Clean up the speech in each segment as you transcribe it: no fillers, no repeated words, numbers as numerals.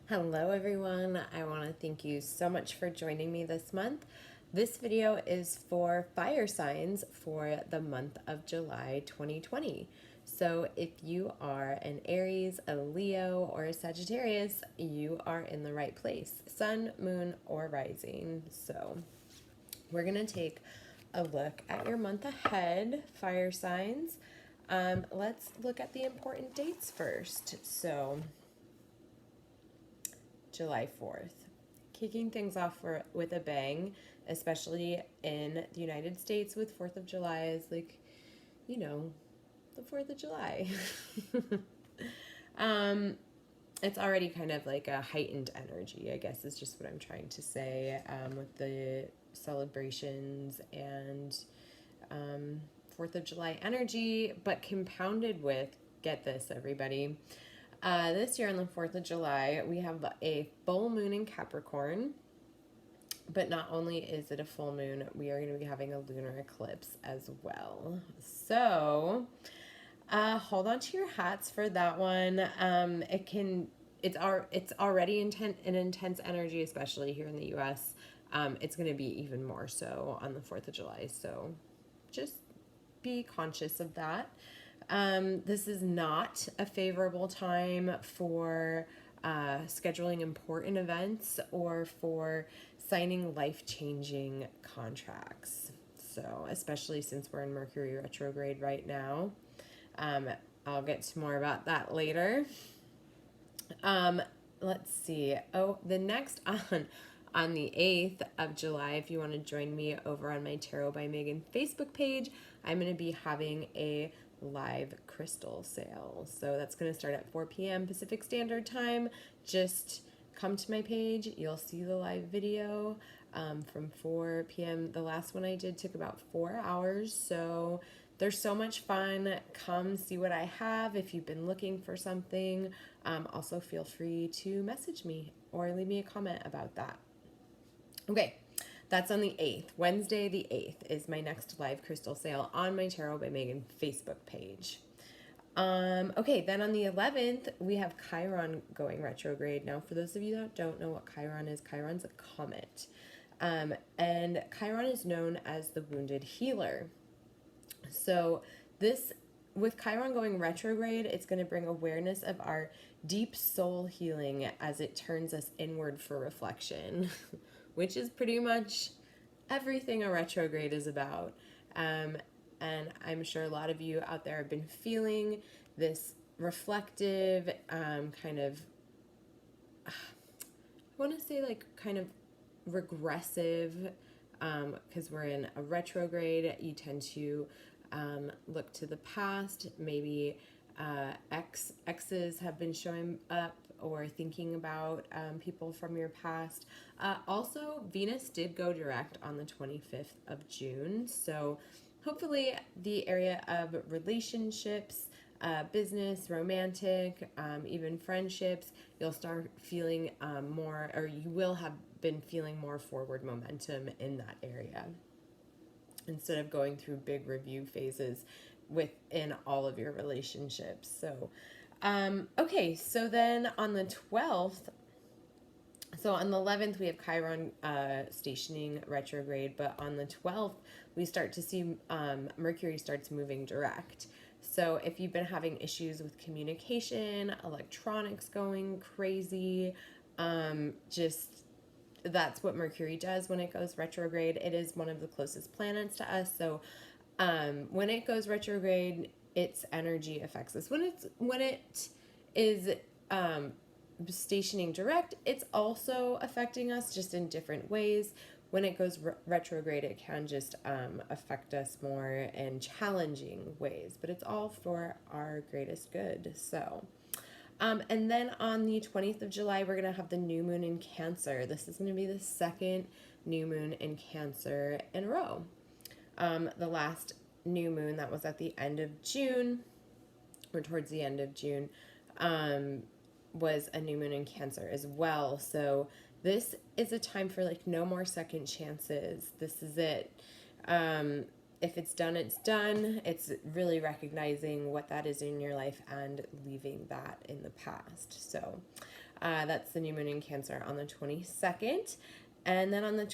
Hello everyone, I want to thank you so much for joining me this month. This video is for fire signs for the month of July 2020. So if you are an Aries, a Leo, or a Sagittarius, you are in the right place. Sun, moon, or rising. So we're going to take a look at your month ahead, fire signs. Let's look at the important dates first. So July 4th. Kicking things off with a bang, especially in the United States with 4th of July is like, you know, the 4th of July. um, it's already kind of like a heightened energy, I guess is just what I'm trying to say, with the celebrations and 4th of July energy, but compounded with, get this, everybody, this year on the 4th of July, we have a full moon in Capricorn. But not only is it a full moon, we are going to be having a lunar eclipse as well. So hold on to your hats for that one. It's already an intense energy, especially here in the U.S. It's going to be even more so on the 4th of July. So just be conscious of that. This is not a favorable time for scheduling important events or for signing life-changing contracts. So, especially since we're in Mercury retrograde right now. I'll get to more about that later. Let's see. Oh, the next on the 8th of July, if you want to join me over on my Tarot by Megan Facebook page, I'm going to be having a live crystal sale. So that's going to start at 4 p.m. Pacific Standard Time. Just come to my page. You'll see the live video from 4 p.m. The last one I did took about 4 hours. So there's so much fun. Come see what I have if you've been looking for something. Also, feel free to message me or leave me a comment about that. Okay, that's on the 8th. Wednesday the 8th is my next live crystal sale on my Tarot by Megan Facebook page. Okay, then on the 11th, we have Chiron going retrograde. Now, for those of you that don't know what Chiron is, Chiron's a comet. And Chiron is known as the wounded healer. So with Chiron going retrograde, it's going to bring awareness of our deep soul healing as it turns us inward for reflection, which is pretty much everything a retrograde is about. And I'm sure a lot of you out there have been feeling this reflective, kind of, I want to say like kind of regressive, because we're in a retrograde. You tend to look to the past. Maybe exes have been showing up or thinking about people from your past. Also, Venus did go direct on the 25th of June. So hopefully the area of relationships, business, romantic, even friendships, you'll start feeling more, or you will have been feeling more forward momentum in that area instead of going through big review phases within all of your relationships. So, okay, so then on the 12th, so on the 11th, we have Chiron stationing retrograde, but on the 12th, we start to see Mercury starts moving direct. So if you've been having issues with communication, electronics going crazy, just that's what Mercury does when it goes retrograde. It is one of the closest planets to us. So when it goes retrograde, its energy affects us. When it is stationing direct, it's also affecting us just in different ways. When it goes retrograde, it can just affect us more in challenging ways, but it's all for our greatest good. So, and then on the 20th of July, we're going to have the new moon in Cancer. This is going to be the second new moon in Cancer in a row. The last new moon that was at the end of June, or towards the end of June, was a new moon in Cancer as well. So this is a time for like no more second chances. This is it. if it's done, it's done. It's really recognizing what that is in your life and leaving that in the past. So that's the new moon in Cancer on the 22nd. And then on the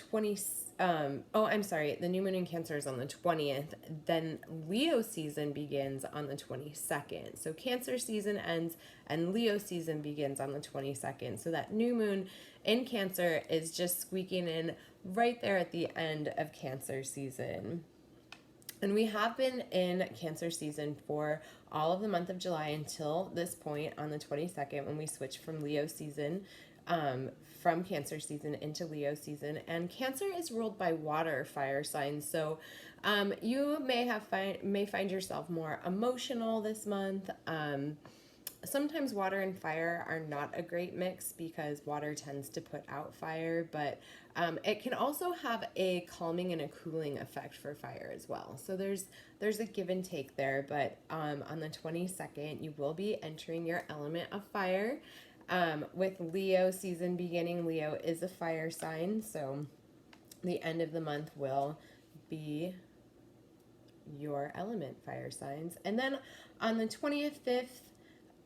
the new moon in Cancer is on the 20th. Then Leo season begins on the 22nd. So Cancer season ends and Leo season begins on the 22nd. So that new moon in Cancer is just squeaking in right there at the end of Cancer season. And we have been in Cancer season for all of the month of July until this point on the 22nd when we switch from Leo season, from Cancer season into Leo season. And Cancer is ruled by water fire signs. So you may find yourself more emotional this month. Sometimes water and fire are not a great mix because water tends to put out fire, but it can also have a calming and a cooling effect for fire as well. So there's a give and take there, but on the 22nd, you will be entering your element of fire. With Leo season beginning, Leo is a fire sign, so the end of the month will be your element fire signs. And then on the 25th,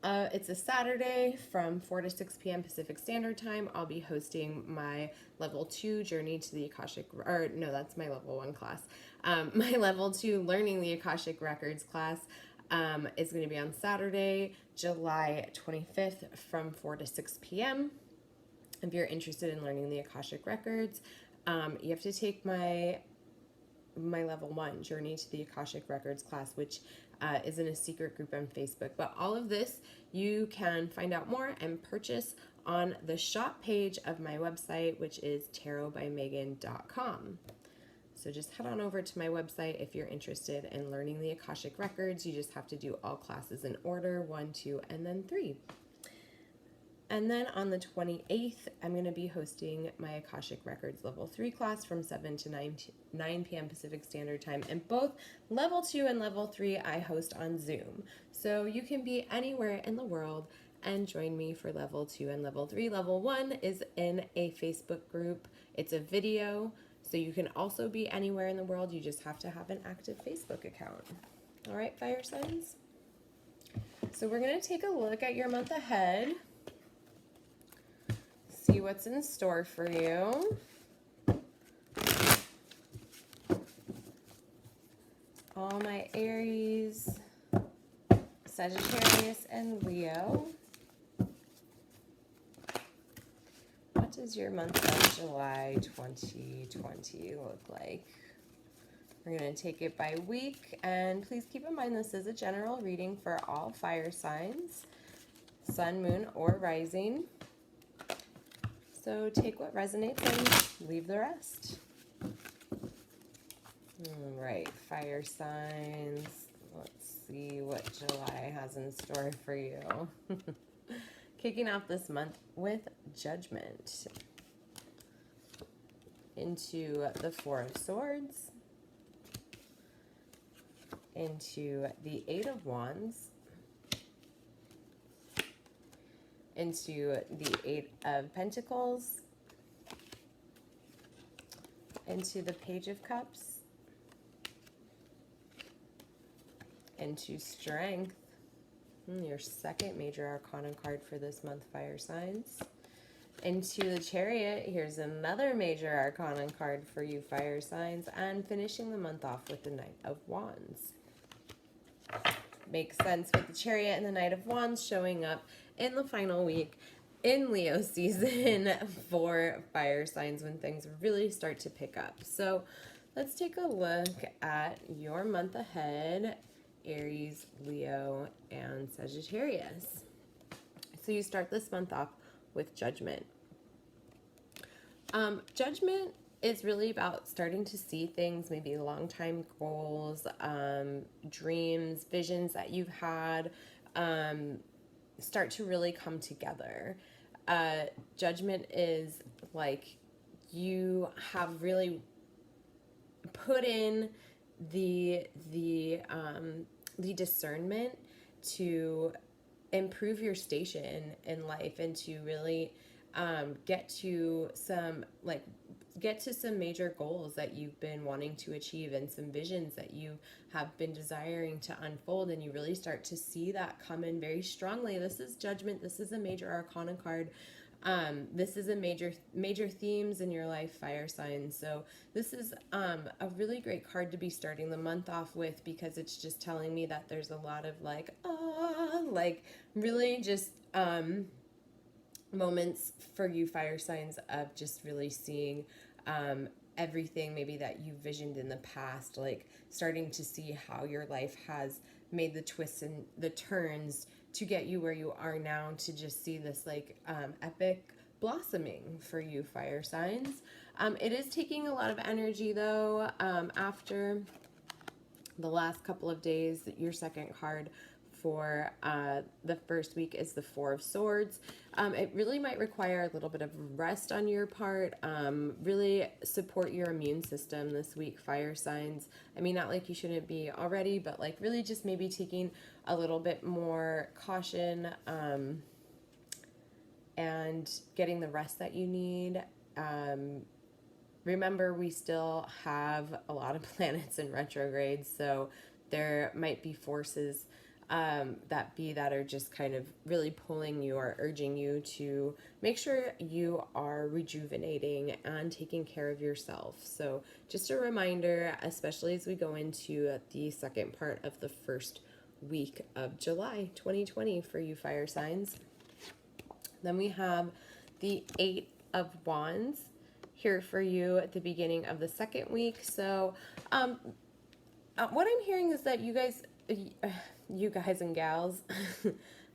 it's a Saturday from 4 to 6 p.m. Pacific Standard Time. I'll be hosting my level 2 Journey to the Akashic, or no, that's my level 1 class. My level 2 Learning the Akashic Records class is going to be on Saturday, July 25th from 4 to 6 p.m. If you're interested in learning the Akashic Records, you have to take my level 1 Journey to the Akashic Records class, which is in a secret group on Facebook. But all of this you can find out more and purchase on the shop page of my website, which is tarotbymegan.com. So just head on over to my website if you're interested in learning the Akashic Records. You just have to do all classes in order, 1, 2, and then 3. And then on the 28th, I'm going to be hosting my Akashic Records Level 3 class from 7 to 9 p.m. Pacific Standard Time. And both Level 2 and Level 3 I host on Zoom. So you can be anywhere in the world and join me for Level 2 and Level 3. Level 1 is in a Facebook group. It's a video, so you can also be anywhere in the world. You just have to have an active Facebook account. All right, fire signs? So we're going to take a look at your month ahead. See what's in store for you. All my Aries, Sagittarius, and Leo. What does your month of July 2020 look like? We're going to take it by week, and please keep in mind this is a general reading for all fire signs, sun, moon, or rising. So take what resonates and leave the rest. All right, fire signs. Let's see what July has in store for you. Kicking off this month with Judgment. Into the Four of Swords. Into the Eight of Wands. Into the Eight of Pentacles, into the Page of Cups, into Strength, your second major arcana card for this month, fire signs, into the Chariot. Here's another major arcana card for you, fire signs, and finishing the month off with the Knight of Wands. Makes sense with the Chariot and the Knight of Wands showing up in the final week in Leo season for fire signs when things really start to pick up. So let's take a look at your month ahead, Aries, Leo, and Sagittarius. So you start this month off with Judgment. Judgment is really about starting to see things, maybe long-time goals, dreams, visions that you've had, start to really come together. Judgment is like you have really put in the discernment to improve your station in life and to really get to some like get to some major goals that you've been wanting to achieve and some visions that you have been desiring to unfold, and you really start to see that come in very strongly. This is Judgment. This is a major arcana card. This is a major themes in your life, fire signs. So this is a really great card to be starting the month off with, because it's just telling me that there's a lot of like really just moments for you fire signs of just really seeing everything maybe that you visioned in the past, like starting to see how your life has made the twists and the turns to get you where you are now, to just see this like epic blossoming for you fire signs. It is taking a lot of energy though, after the last couple of days. Your second card for the first week is the Four of Swords. It really might require a little bit of rest on your part. Really support your immune system this week, fire signs. I mean, not like you shouldn't be already, but like really just maybe taking a little bit more caution and getting the rest that you need. Remember, we still have a lot of planets in retrograde, so there might be forces that are just kind of really pulling you or urging you to make sure you are rejuvenating and taking care of yourself. So just a reminder, especially as we go into the second part of the first week of July 2020 for you fire signs. Then we have the Eight of Wands here for you at the beginning of the second week. So what I'm hearing is that you guys and gals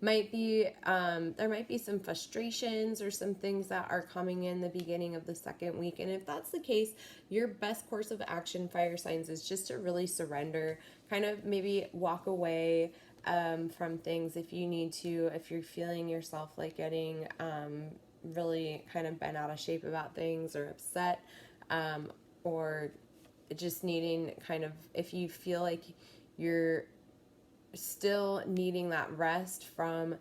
might be there might be some frustrations or some things that are coming in the beginning of the second week, and if that's the case, your best course of action, fire signs, is just to really surrender, kind of maybe walk away from things if you need to, if you're feeling yourself like getting really kind of bent out of shape about things or upset, or just needing kind of, if you feel like you're still needing that rest from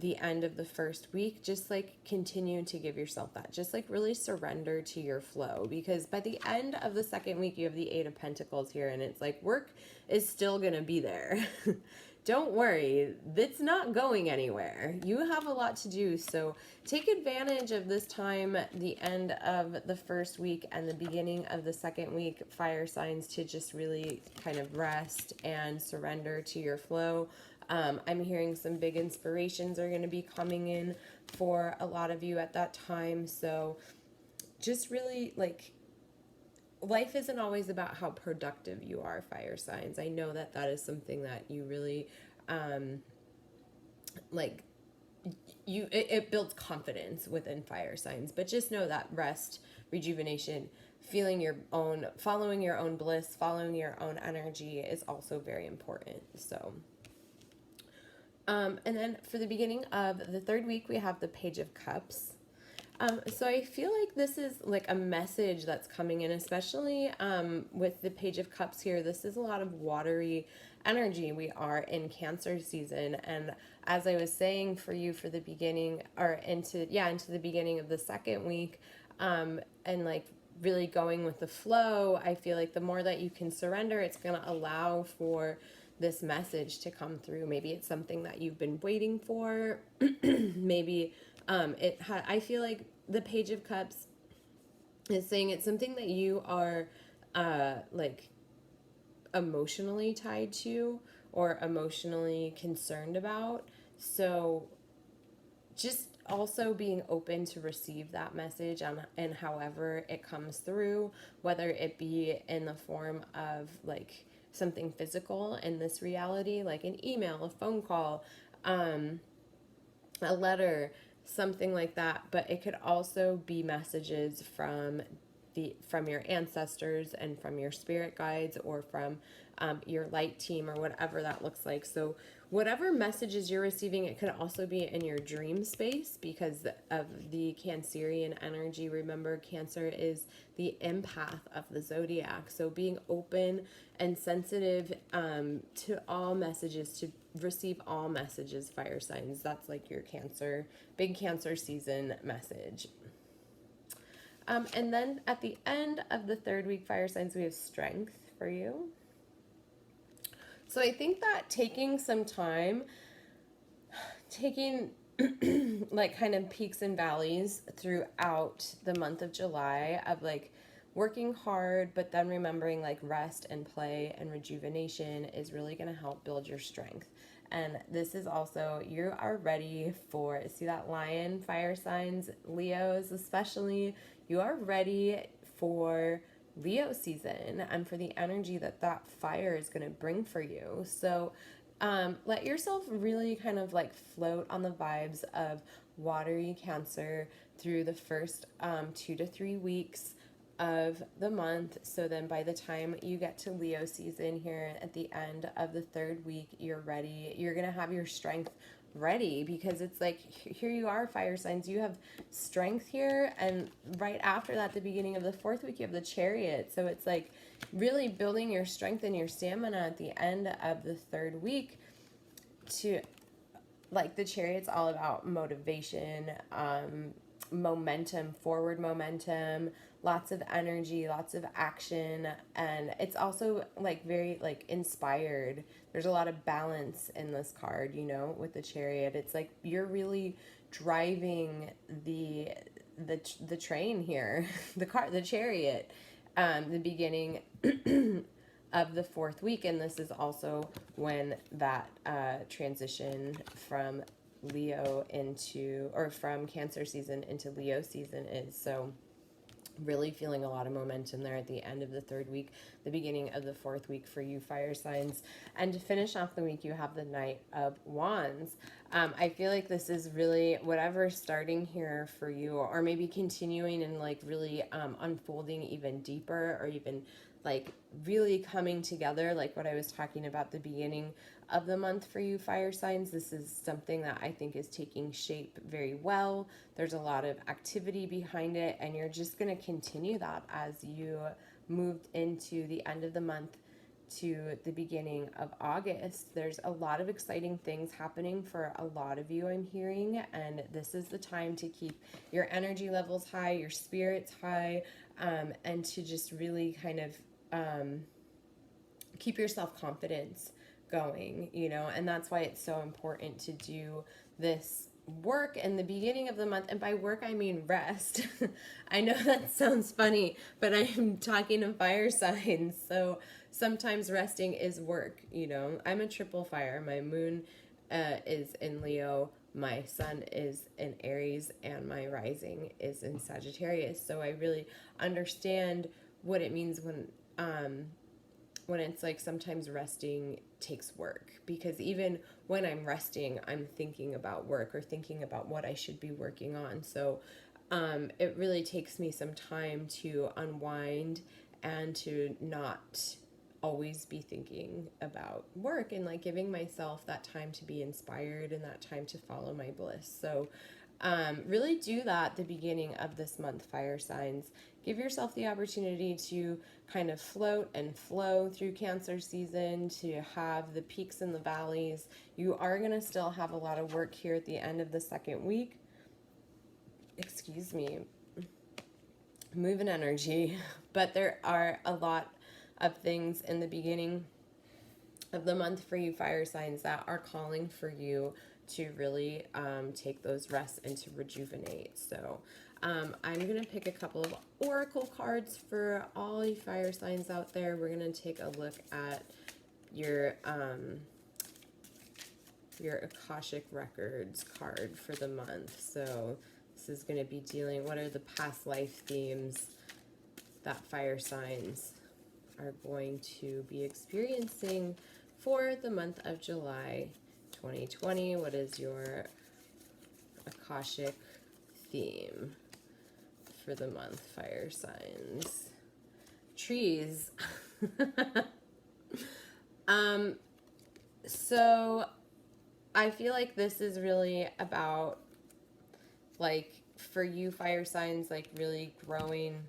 the end of the first week, just like continue to give yourself that, just like really surrender to your flow, because by the end of the second week you have the Eight of Pentacles here, and it's like work is still gonna be there. Don't worry, it's not going anywhere. You have a lot to do, so take advantage of this time, the end of the first week and the beginning of the second week, fire signs, to just really kind of rest and surrender to your flow. I'm hearing some big inspirations are going to be coming in for a lot of you at that time, so just really like, life isn't always about how productive you are, fire signs. I know that that is something that you really it builds confidence within fire signs, but just know that rest, rejuvenation, following your own bliss, following your own energy is also very important. So and then for the beginning of the third week, we have the Page of Cups. So I feel like this is like a message that's coming in, especially with the Page of Cups here. This is a lot of watery energy. We are in Cancer season, and as I was saying, for you, for the beginning, or into the beginning of the second week, and like really going with the flow, I feel like the more that you can surrender, it's going to allow for this message to come through. Maybe it's something that you've been waiting for. Maybe I feel like the Page of Cups is saying it's something that you are like emotionally tied to or emotionally concerned about. So just also being open to receive that message and however it comes through, whether it be in the form of like something physical in this reality, like an email, a phone call, a letter, something like that. But it could also be messages from your ancestors and from your spirit guides, or from your light team, or whatever that looks like. So whatever messages you're receiving, it could also be in your dream space because of the Cancerian energy. Remember, Cancer is the empath of the zodiac. So being open and sensitive to all messages, to receive all messages, fire signs. That's like your big Cancer season message. And then at the end of the third week, fire signs, we have strength for you. So I think that taking some time, taking like kind of peaks and valleys throughout the month of July of like working hard, but then remembering like rest and play and rejuvenation is really going to help build your strength. And this is also, you are ready for, see that lion, fire signs, Leos especially, you are ready for Leo season and for the energy that that fire is going to bring for you. So let yourself really kind of like float on the vibes of watery Cancer through the first 2 to 3 weeks of the month. So then by the time you get to Leo season here at the end of the third week, you're ready. You're going to have your strength ready, because it's like, here you are, fire signs, you have strength here, and right after that, the beginning of the fourth week, you have the Chariot. So it's like really building your strength and your stamina at the end of the third week. To like, the Chariot's all about motivation, momentum, forward momentum, lots of energy, lots of action, and it's also like very like inspired. There's a lot of balance in this card, you know, with the Chariot. It's like you're really driving the train here, the Chariot, the beginning of the fourth week, and this is also when that transition from Leo into, or from Cancer season into Leo season is. So really feeling a lot of momentum there at the end of the third week, the beginning of the fourth week for you fire signs. And to finish off the week, you have the Knight of Wands. I feel like this is really whatever's starting here for you, or maybe continuing and like really unfolding even deeper, or even like really coming together, like what I was talking about the beginning of the month for you fire signs. This is something that I think is taking shape very well. There's a lot of activity behind it, and you're just going to continue that as you moved into the end of the month to the beginning of August. There's a lot of exciting things happening for a lot of you, I'm hearing, and this is the time to keep your energy levels high, your spirits high, and to just really kind of keep your self-confidence going, you know. And that's why it's so important to do this work in the beginning of the month. And by work, I mean rest. I know that sounds funny, but I'm talking to fire signs. So sometimes resting is work, you know. I'm a triple fire. My moon is in Leo, my sun is in Aries, and my rising is in Sagittarius. So I really understand what it means when it's like sometimes resting takes work, because even when I'm resting, I'm thinking about work or thinking about what I should be working on. So it really takes me some time to unwind and to not always be thinking about work, and like giving myself that time to be inspired and that time to follow my bliss. So really do that the beginning of this month, fire signs. Give yourself the opportunity to kind of float and flow through Cancer season, to have the peaks and the valleys. You are going to still have a lot of work here at the end of the second week. Excuse me. Moving energy. But there are a lot of things in the beginning of the month for you fire signs that are calling for you to really take those rests and to rejuvenate. So I'm going to pick a couple of oracle cards for all you fire signs out there. We're going to take a look at your Akashic Records card for the month. So this is going to be dealing, what are the past life themes that fire signs are going to be experiencing for the month of July 2020. What is your Akashic theme for the month, fire signs? Trees. So I feel like this is really about, like, for you fire signs, like really growing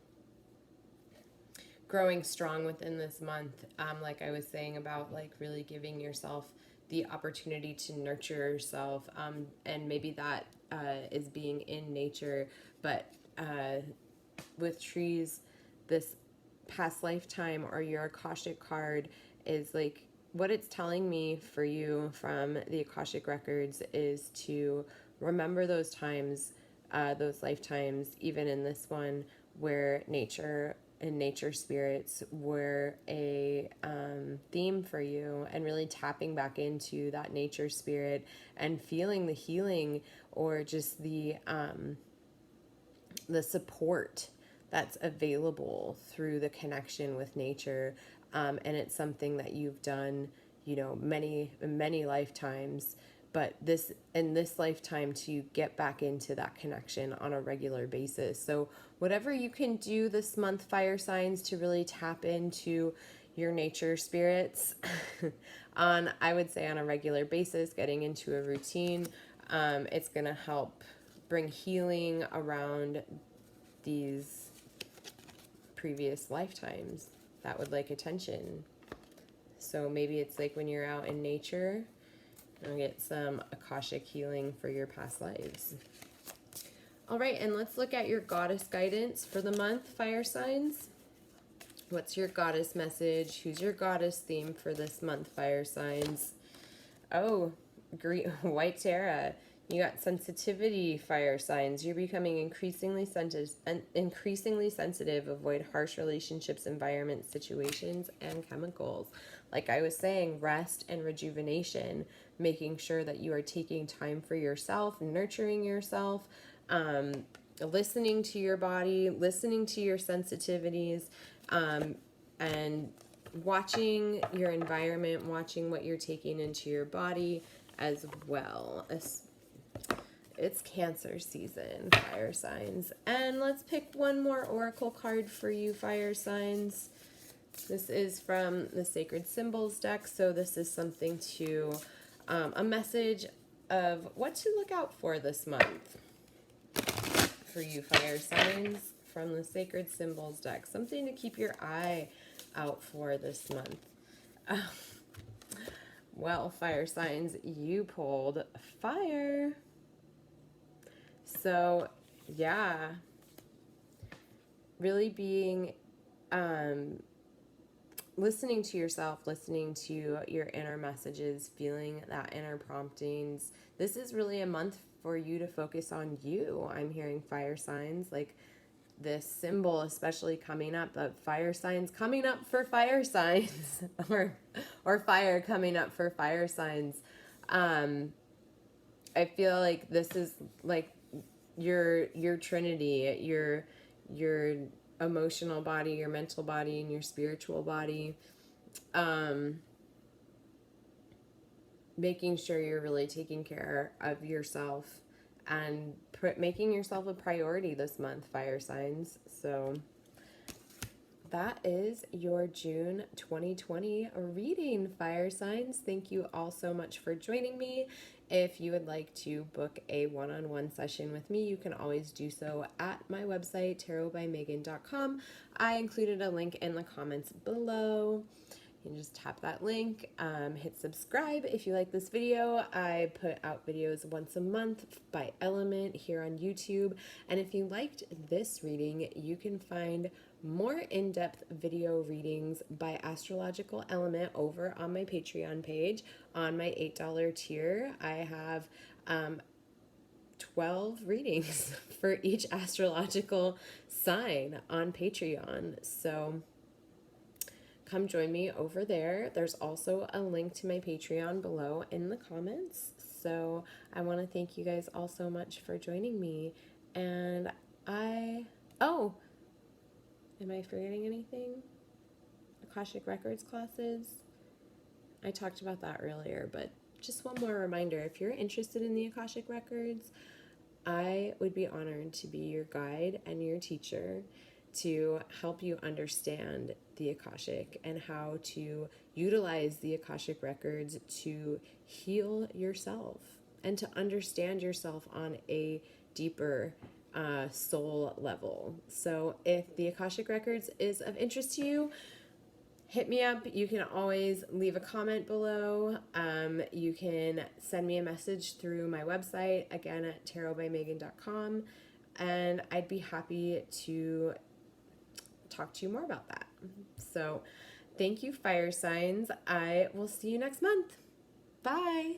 strong within this month. Like I was saying about like really giving yourself the opportunity to nurture yourself, and maybe that is being in nature, but with trees, this past lifetime or your Akashic card is like, what it's telling me for you from the Akashic records is to remember those times, those lifetimes, even in this one, where nature and nature spirits were a theme for you, and really tapping back into that nature spirit and feeling the healing or just the support that's available through the connection with nature. And it's something that you've done, many lifetimes, but in this lifetime to get back into that connection on a regular basis. So whatever you can do this month, fire signs, to really tap into your nature spirits I would say on a regular basis, getting into a routine, it's going to help bring healing around these previous lifetimes that would like attention. So maybe it's like when you're out in nature, you'll get some Akashic healing for your past lives. All right, and let's look at your goddess guidance for the month, fire signs. What's your goddess message? Who's your goddess theme for this month, fire signs? Oh, green, white Tara. You got sensitivity, fire signs. You're becoming increasingly sensitive. Avoid harsh relationships, environments, situations, and chemicals. Like I was saying, rest and rejuvenation, making sure that you are taking time for yourself, nurturing yourself, listening to your body, listening to your sensitivities, and watching your environment, watching what you're taking into your body as well. It's Cancer season, fire signs. And let's pick one more oracle card for you, fire signs. This is from the Sacred Symbols deck, so this is something to, a message of what to look out for this month for you, fire signs, from the Sacred Symbols deck. Something to keep your eye out for this month. Well, fire signs, you pulled fire. So, yeah, really being, listening to yourself, listening to your inner messages, feeling that inner promptings. This is really a month for you to focus on you. I'm hearing fire signs, like this symbol especially coming up, the fire signs coming up for fire signs, or fire coming up for fire signs. I feel like this is like your trinity, your emotional body, your mental body, and your spiritual body. Making sure you're really taking care of yourself and making yourself a priority this month, fire signs. So that is your June 2020 reading, fire signs. Thank you all so much for joining me. If you would like to book a one-on-one session with me, you can always do so at my website, tarotbymegan.com. I included a link in the comments below. You can just tap that link, hit subscribe if you like this video. I put out videos once a month by element here on YouTube. And if you liked this reading, you can find more in-depth video readings by astrological element over on my Patreon page. On my $8 tier, I have 12 readings for each astrological sign on Patreon. So come join me over there. There's also a link to my Patreon below in the comments. So I want to thank you guys all so much for joining me. And am I forgetting anything? Akashic Records classes. I talked about that earlier, but just one more reminder. If you're interested in the Akashic Records, I would be honored to be your guide and your teacher to help you understand the Akashic and how to utilize the Akashic Records to heal yourself and to understand yourself on a deeper soul level. So if the Akashic Records is of interest to you, hit me up. You can always leave a comment below. You can send me a message through my website, again at tarotbymegan.com, and I'd be happy to talk to you more about that. So thank you, fire signs. I will see you next month. Bye.